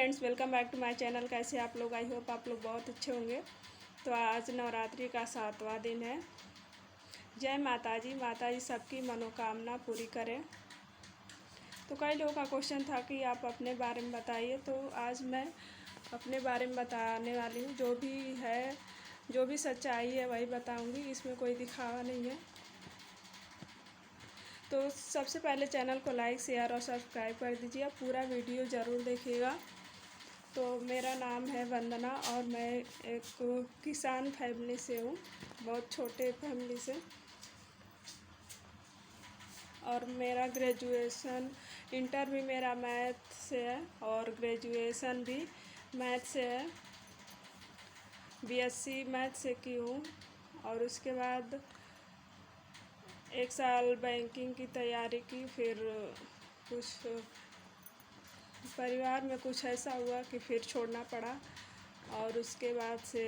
Friends, welcome back to my channel. कैसे आप लोग? आई होप आप लोग बहुत अच्छे होंगे। तो आज नवरात्रि का 7वां दिन है। जय माता जी सबकी मनोकामना पूरी करें। तो कई लोगों का क्वेश्चन था कि आप अपने बारे में बताइए, तो आज मैं अपने बारे में बताने वाली हूँ। जो भी है, जो भी सच्चाई है वही बताऊँगी, इसमें कोई दिखावा नहीं है। तो सबसे पहले चैनल को लाइक, शेयर और सब्सक्राइब कर दीजिए। आप पूरा वीडियो ज़रूर देखिएगा। तो मेरा नाम है वंदना और मैं एक किसान फैमिली से हूँ, बहुत छोटे फैमिली से। और मेरा ग्रेजुएशन, इंटर भी मेरा मैथ से है और ग्रेजुएशन भी मैथ से है। बीएससी मैथ से की हूँ और उसके बाद 1 साल बैंकिंग की तैयारी की। फिर कुछ परिवार में कुछ ऐसा हुआ कि फिर छोड़ना पड़ा और उसके बाद से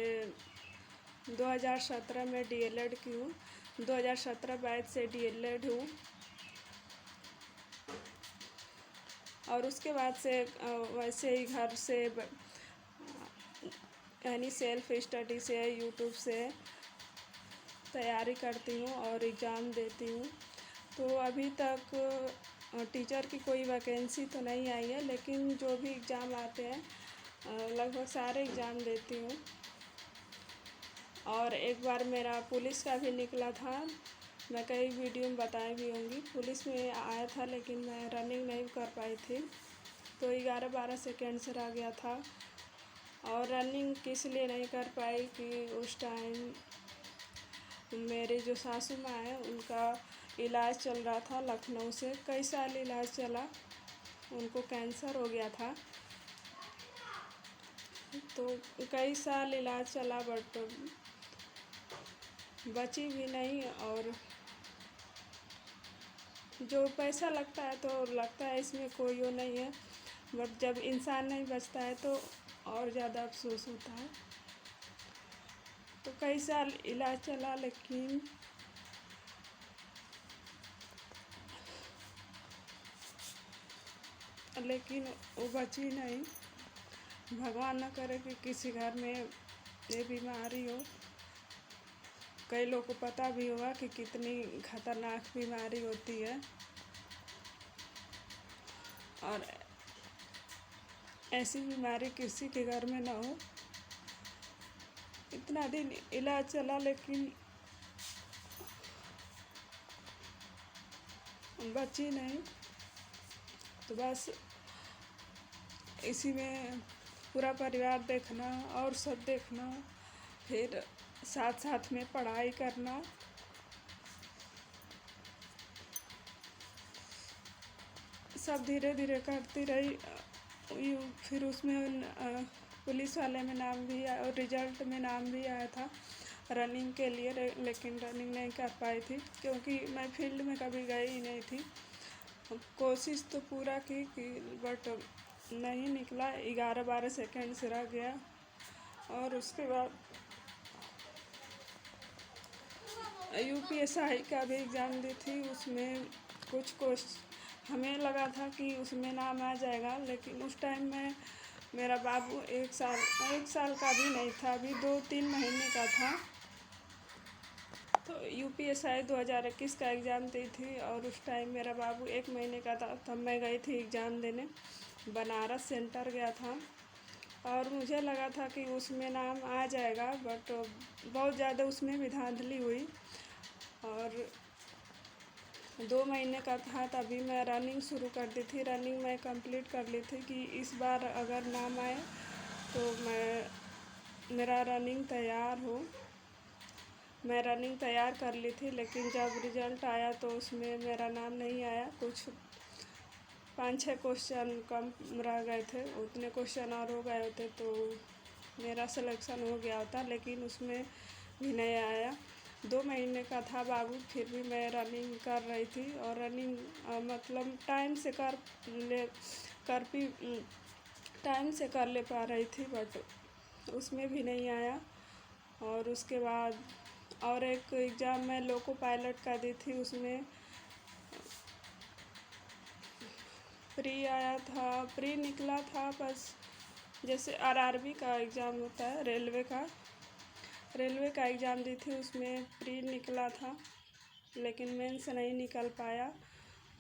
2017 में डीएलएड की हूँ। 2017 बैच से डीएलएड हूँ और उसके बाद से वैसे ही घर से यानी सेल्फ स्टडी से, यूट्यूब से तैयारी करती हूँ और एग्ज़ाम देती हूँ। तो अभी तक टीचर की कोई वैकेंसी तो नहीं आई है, लेकिन जो भी एग्ज़ाम आते हैं लगभग सारे एग्ज़ाम देती हूँ। और एक बार मेरा पुलिस का भी निकला था, मैं कई वीडियो में बताई भी होंगी। पुलिस में आया था लेकिन मैं रनिंग नहीं कर पाई थी, तो 11-12 सेकेंड से रह गया था। और रनिंग किस लिए नहीं कर पाई कि उस टाइम मेरे जो सासू माँ हैं उनका इलाज चल रहा था लखनऊ से। कई साल इलाज चला, उनको कैंसर हो गया था। तो कई साल इलाज चला बट बची भी नहीं। और जो पैसा लगता है तो लगता है इसमें कोई वो नहीं है, बट जब इंसान नहीं बचता है तो और ज़्यादा अफसोस होता है। तो कई साल इलाज चला लेकिन वो बची नहीं। भगवान न करे कि किसी घर में ये बीमारी हो। कई लोगों को पता भी होगा कि कितनी खतरनाक बीमारी होती है और ऐसी बीमारी किसी के घर में ना हो। इतना दिन इलाज चला लेकिन बची नहीं। तो बस इसी में पूरा परिवार देखना और सब देखना, फिर साथ साथ में पढ़ाई करना। सब धीरे धीरे करती रही। फिर उसमें पुलिस वाले में नाम भी आया और रिजल्ट में नाम भी आया था रनिंग के लिए, लेकिन रनिंग नहीं कर पाई थी क्योंकि मैं फील्ड में कभी गई ही नहीं थी। कोशिश तो पूरा की बट नहीं निकला, 11-12 सेकेंड से रह गया। और उसके बाद यूपीएसआई का भी एग्ज़ाम दी थी। उसमें कुछ हमें लगा था कि उसमें नाम आ जाएगा, लेकिन उस टाइम में मेरा बाबू 1 साल का भी नहीं था, अभी 2-3 महीने का था। तो यूपीएसआई 2021 का एग्ज़ाम दी थी और उस टाइम मेरा बाबू 1 महीने का था, तब मैं गई थी एग्ज़ाम देने। बनारस सेंटर गया था और मुझे लगा था कि उसमें नाम आ जाएगा, बट बहुत ज़्यादा उसमें भी धांधली हुई। और 2 महीने का था तभी मैं रनिंग शुरू कर दी थी। रनिंग मैं कंप्लीट कर ली थी कि इस बार अगर नाम आए तो मेरा रनिंग तैयार हो। मैं रनिंग तैयार कर ली थी, लेकिन जब रिज़ल्ट आया तो उसमें मेरा नाम नहीं आया। कुछ 5-6 क्वेश्चन कम रह गए थे, उतने क्वेश्चन और हो गए होते तो मेरा सिलेक्शन हो गया होता, लेकिन उसमें भी नहीं आया। 2 महीने का था बाबू, फिर भी मैं रनिंग कर रही थी और रनिंग मतलब टाइम से कर ले पा रही थी, बट उसमें भी नहीं आया। और उसके बाद और एक एग्ज़ाम मैं लोको पायलट का दी थी, उसमें प्री आया था, प्री निकला था बस जैसे आरआरबी का एग्ज़ाम होता है, रेलवे का एग्ज़ाम दी थी, उसमें प्री निकला था लेकिन मेंस नहीं निकल पाया।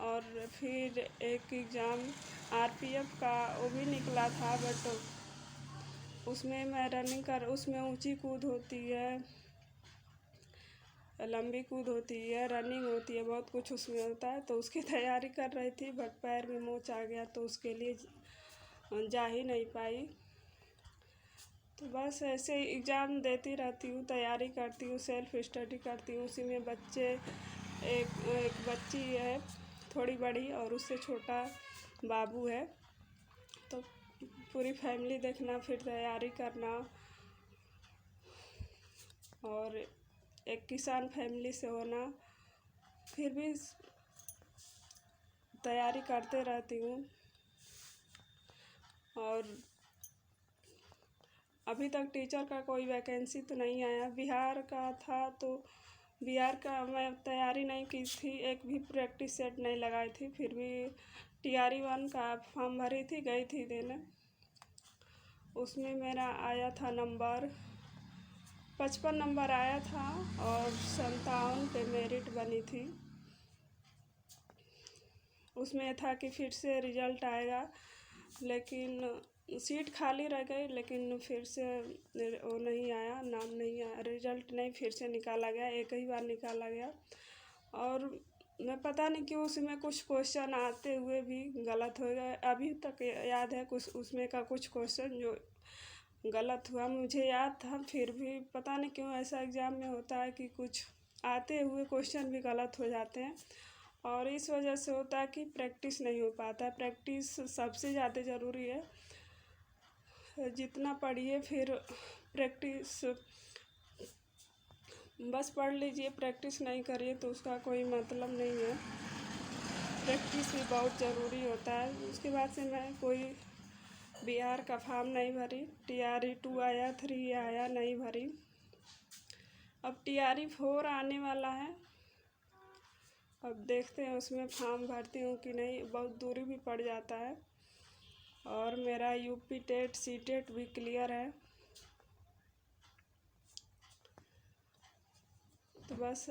और फिर एक एग्ज़ाम आरपीएफ का वो भी निकला था, बट उसमें मैं उसमें ऊंची कूद होती है, लंबी कूद होती है, रनिंग होती है, बहुत कुछ उसमें होता है। तो उसकी तैयारी कर रही थी बट पैर में मोच आ गया तो उसके लिए जा ही नहीं पाई। तो बस ऐसे ही एग्ज़ाम देती रहती हूँ, तैयारी करती हूँ, सेल्फ स्टडी करती हूँ। उसी में एक बच्ची है थोड़ी बड़ी और उससे छोटा बाबू है, तो पूरी फैमिली देखना, फिर तैयारी करना। और एक किसान फैमिली से होना, फिर भी तैयारी करते रहती हूँ। और अभी तक टीचर का कोई वैकेंसी तो नहीं आया। बिहार का था तो बिहार का मैं तैयारी नहीं की थी, एक भी प्रैक्टिस सेट नहीं लगाई थी, फिर भी TRE 1 का फॉर्म भरी थी, गई थी देने। उसमें मेरा आया था नंबर 55 नंबर आया था और 57 पे मेरिट बनी थी। उसमें था कि फिर से रिजल्ट आएगा, लेकिन सीट खाली रह गई, लेकिन फिर से वो नहीं आया, नाम नहीं आया, रिजल्ट नहीं फिर से निकाला गया, एक ही बार निकाला गया। और मैं पता नहीं क्यों उसमें कुछ क्वेश्चन आते हुए भी गलत हो गए। अभी तक याद है कुछ उसमें का कुछ क्वेश्चन जो गलत हुआ, मुझे याद था, फिर भी पता नहीं क्यों ऐसा एग्ज़ाम में होता है कि कुछ आते हुए क्वेश्चन भी गलत हो जाते हैं। और इस वजह से होता है कि प्रैक्टिस नहीं हो पाता। प्रैक्टिस सबसे ज़्यादा ज़रूरी है, जितना पढ़िए फिर प्रैक्टिस, बस पढ़ लीजिए, प्रैक्टिस नहीं करिए तो उसका कोई मतलब नहीं है। प्रैक्टिस भी बहुत ज़रूरी होता है। उसके बाद से मैं कोई बिहार का फॉर्म नहीं भरी। TRE 2 आया, 3 आया, नहीं भरी। अब TRE 4 आने वाला है, अब देखते हैं उसमें फॉर्म भरती हूँ कि नहीं। बहुत दूरी भी पड़ जाता है। और मेरा UP टेट CTET भी क्लियर है। तो बस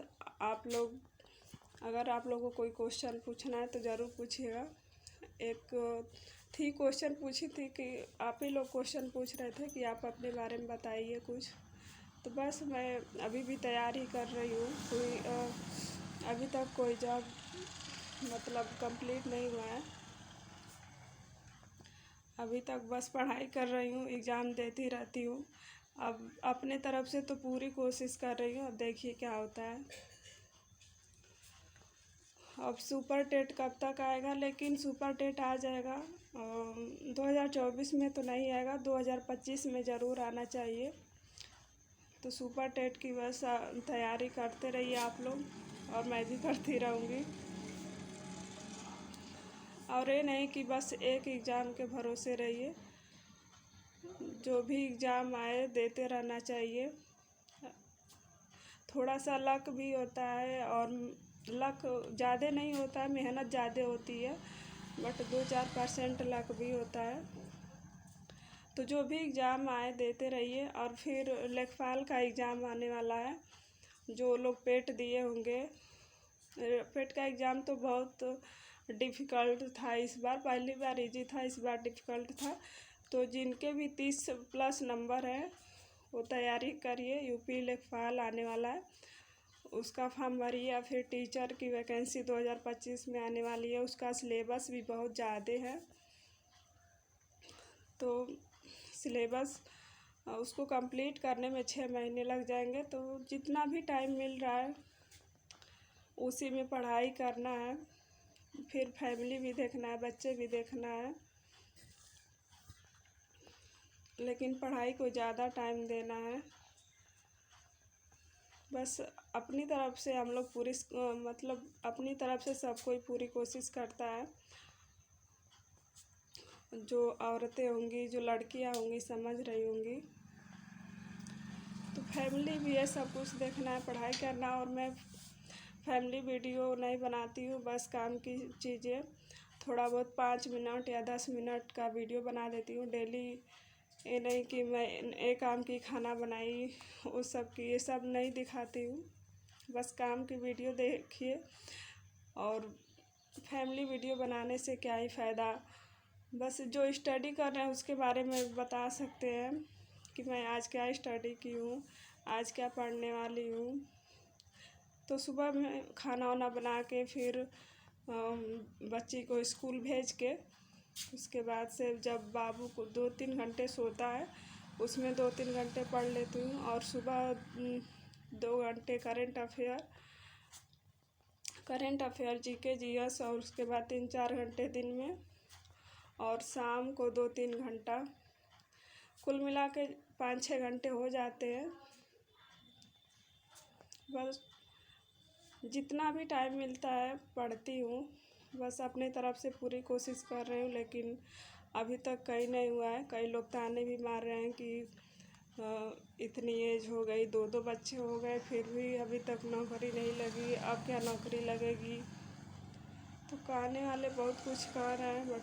अगर आप लोगों को कोई क्वेश्चन पूछना है तो ज़रूर पूछिएगा। एक थी क्वेश्चन पूछी थी कि आप ही लोग क्वेश्चन पूछ रहे थे कि आप अपने बारे में बताइए कुछ। तो बस मैं अभी भी तैयारी कर रही हूँ। अभी तक कोई जॉब मतलब कंप्लीट नहीं हुआ है। अभी तक बस पढ़ाई कर रही हूँ, एग्ज़ाम देती रहती हूँ। अब अपने तरफ से तो पूरी कोशिश कर रही हूँ, अब देखिए क्या होता है। अब सुपर टेट कब तक आएगा, लेकिन सुपर टेट आ जाएगा 2024 में तो नहीं आएगा, 2025 में ज़रूर आना चाहिए। तो सुपर टेट की बस तैयारी करते रहिए आप लोग, और मैं भी करती रहूँगी। और ये नहीं कि बस एक एग्ज़ाम के भरोसे रहिए, जो भी एग्ज़ाम आए देते रहना चाहिए। थोड़ा सा लक भी होता है, और लक ज़्यादा नहीं होता है, मेहनत ज़्यादा होती है, बट 2-4% लक भी होता है। तो जो भी एग्ज़ाम आए देते रहिए। और फिर लेखपाल का एग्ज़ाम आने वाला है, जो लोग पेट दिए होंगे। पेट का एग्ज़ाम तो बहुत डिफ़िकल्ट था इस बार, पहली बार इजी था, इस बार डिफ़िकल्ट था। तो जिनके भी 30+ नंबर हैं वो तैयारी करिए। UP लेखपाल आने वाला है, उसका फॉर्म भरिए। या फिर टीचर की वैकेंसी 2025 में आने वाली है, उसका सिलेबस भी बहुत ज़्यादा है। तो सिलेबस उसको कंप्लीट करने में 6 महीने लग जाएंगे। तो जितना भी टाइम मिल रहा है उसी में पढ़ाई करना है। फिर फैमिली भी देखना है, बच्चे भी देखना है, लेकिन पढ़ाई को ज़्यादा टाइम देना है। बस अपनी तरफ से हम लोग मतलब अपनी तरफ से सब कोई पूरी कोशिश करता है। जो औरतें होंगी, जो लड़कियां होंगी, समझ रही होंगी। तो फैमिली भी है, सब कुछ देखना है, पढ़ाई करना। और मैं फैमिली वीडियो नहीं बनाती हूँ, बस काम की चीज़ें थोड़ा बहुत 5 मिनट या 10 मिनट का वीडियो बना देती हूँ। डेली ये नहीं कि मैं एक काम की खाना बनाई उस सब की, ये सब नहीं दिखाती हूँ। बस काम की वीडियो देखिए। और फैमिली वीडियो बनाने से क्या ही फ़ायदा। बस जो स्टडी कर रहे हैं उसके बारे में बता सकते हैं कि मैं आज क्या स्टडी की हूँ, आज क्या पढ़ने वाली हूँ। तो सुबह में खाना वाना बना के फिर बच्ची को स्कूल भेज के उसके बाद से जब बाबू को 2-3 घंटे सोता है उसमें 2-3 घंटे पढ़ लेती हूँ। और सुबह 2 घंटे करेंट अफेयर जीके जीएस, और उसके बाद 3-4 घंटे दिन में, और शाम को 2-3 घंटा। कुल मिला के 5-6 घंटे हो जाते हैं। बस जितना भी टाइम मिलता है पढ़ती हूँ। बस अपनी तरफ से पूरी कोशिश कर रही हूँ, लेकिन अभी तक कहीं नहीं हुआ है। कई लोग ताने भी मार रहे हैं कि इतनी एज हो गई, 2-2 बच्चे हो गए, फिर भी अभी तक नौकरी नहीं लगी, अब क्या नौकरी लगेगी। तो कहने वाले बहुत कुछ कह रहे हैं, बट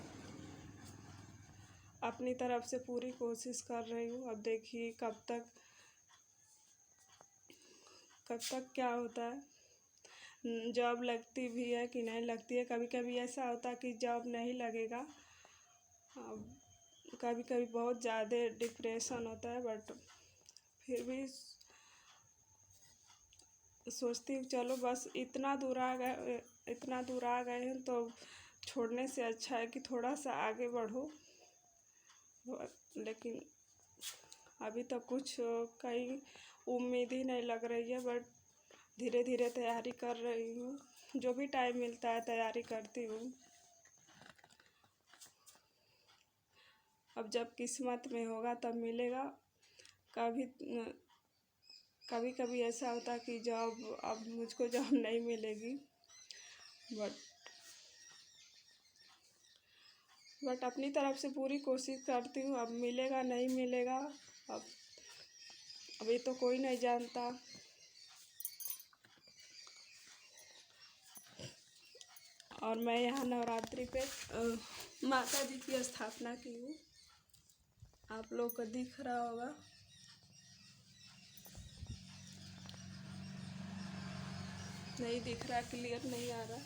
अपनी तरफ से पूरी कोशिश कर रही हूँ। अब देखिए कब तक क्या होता है, जॉब लगती भी है कि नहीं लगती है। कभी कभी ऐसा होता है कि जॉब नहीं लगेगा, कभी कभी बहुत ज़्यादा डिप्रेशन होता है, बट फिर भी सोचती हूँ चलो बस इतना दूर आ गए हैं तो छोड़ने से अच्छा है कि थोड़ा सा आगे बढ़ो। लेकिन अभी तक कुछ कहीं उम्मीद ही नहीं लग रही है, बट धीरे धीरे तैयारी कर रही हूँ। जो भी टाइम मिलता है तैयारी करती हूँ। अब जब किस्मत में होगा तब मिलेगा। कभी कभी ऐसा होता है कि जॉब, अब मुझको जॉब नहीं मिलेगी, बट अपनी तरफ से पूरी कोशिश करती हूँ। अब मिलेगा नहीं मिलेगा, अब अभी तो कोई नहीं जानता। और मैं यहाँ नवरात्रि पे माता जी की स्थापना की हूँ। आप लोग को दिख रहा होगा। नहीं दिख रहा, क्लियर नहीं आ रहा।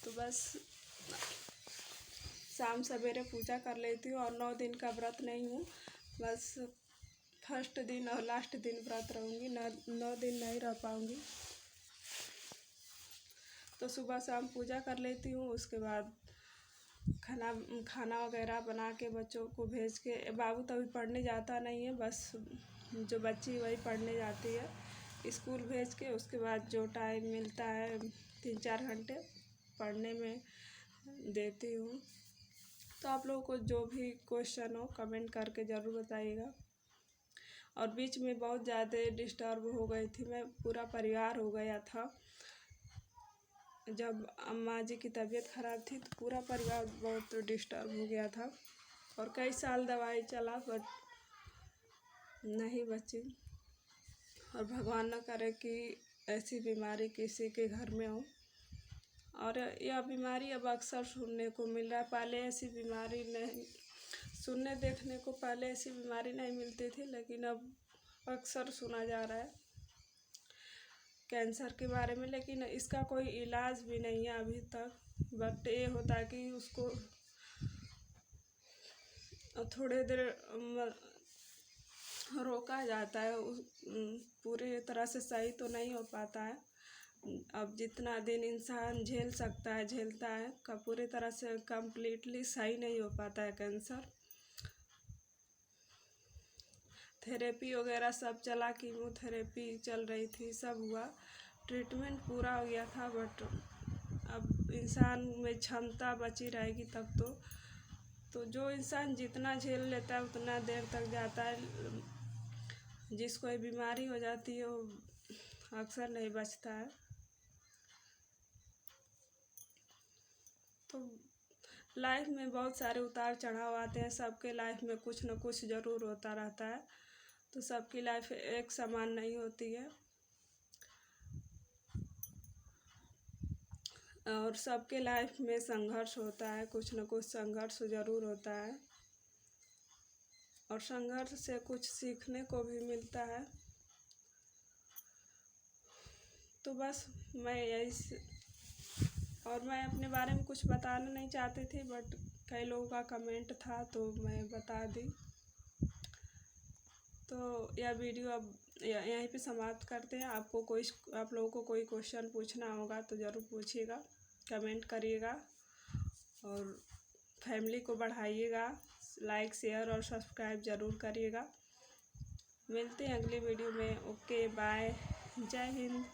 तो बस शाम सवेरे पूजा कर लेती हूँ। और 9 दिन का व्रत नहीं हूँ, बस फर्स्ट दिन और लास्ट दिन व्रत रहूँगी। 9 दिन नहीं रह पाऊँगी। तो सुबह शाम पूजा कर लेती हूँ। उसके बाद खाना वगैरह बना के बच्चों को भेज के, बाबू तो अभी पढ़ने जाता नहीं है, बस जो बच्ची वही पढ़ने जाती है, स्कूल भेज के उसके बाद जो टाइम मिलता है 3-4 घंटे पढ़ने में देती हूँ। तो आप लोगों को जो भी क्वेश्चन हो कमेंट करके ज़रूर बताइएगा। और बीच में बहुत ज़्यादा डिस्टर्ब हो गई थी मैं, पूरा परिवार हो गया था। जब अम्मा जी की तबीयत ख़राब थी तो पूरा परिवार बहुत डिस्टर्ब हो गया था। और कई साल दवाई चला, बट नहीं बची। और भगवान न करे कि ऐसी बीमारी किसी के घर में हो। और यह बीमारी अब अक्सर सुनने को मिल रहा है। पहले ऐसी बीमारी नहीं, सुनने देखने को पहले ऐसी बीमारी नहीं मिलती थी, लेकिन अब अक्सर सुना जा रहा है कैंसर के बारे में। लेकिन इसका कोई इलाज भी नहीं है अभी तक। बट ये होता है कि उसको थोड़े देर रोका जाता है, पूरी तरह से सही तो नहीं हो पाता है। अब जितना दिन इंसान झेल सकता है झेलता है, पूरी तरह से कम्प्लीटली सही नहीं हो पाता है कैंसर। थेरेपी वगैरह सब चला, कीमोथेरेपी चल रही थी, सब हुआ, ट्रीटमेंट पूरा हो गया था। बट अब इंसान में क्षमता बची रहेगी तब तो जो इंसान जितना झेल लेता है उतना देर तक जाता है। जिसको ये बीमारी हो जाती है वो अक्सर नहीं बचता है। तो लाइफ में बहुत सारे उतार चढ़ाव आते हैं। सबके लाइफ में कुछ न कुछ ज़रूर होता रहता है। तो सबकी लाइफ एक समान नहीं होती है। और सबके लाइफ में संघर्ष होता है, कुछ न कुछ संघर्ष ज़रूर होता है और संघर्ष से कुछ सीखने को भी मिलता है। तो बस मैं यही और मैं अपने बारे में कुछ बताना नहीं चाहती थी, बट कई लोगों का कमेंट था तो मैं बता दी। तो यह वीडियो अब यहीं पे समाप्त करते हैं। आप लोगों को कोई क्वेश्चन पूछना होगा तो ज़रूर पूछिएगा, कमेंट करिएगा और फैमिली को बढ़ाइएगा, लाइक शेयर और सब्सक्राइब ज़रूर करिएगा। मिलते हैं अगली वीडियो में। ओके बाय, जय हिंद।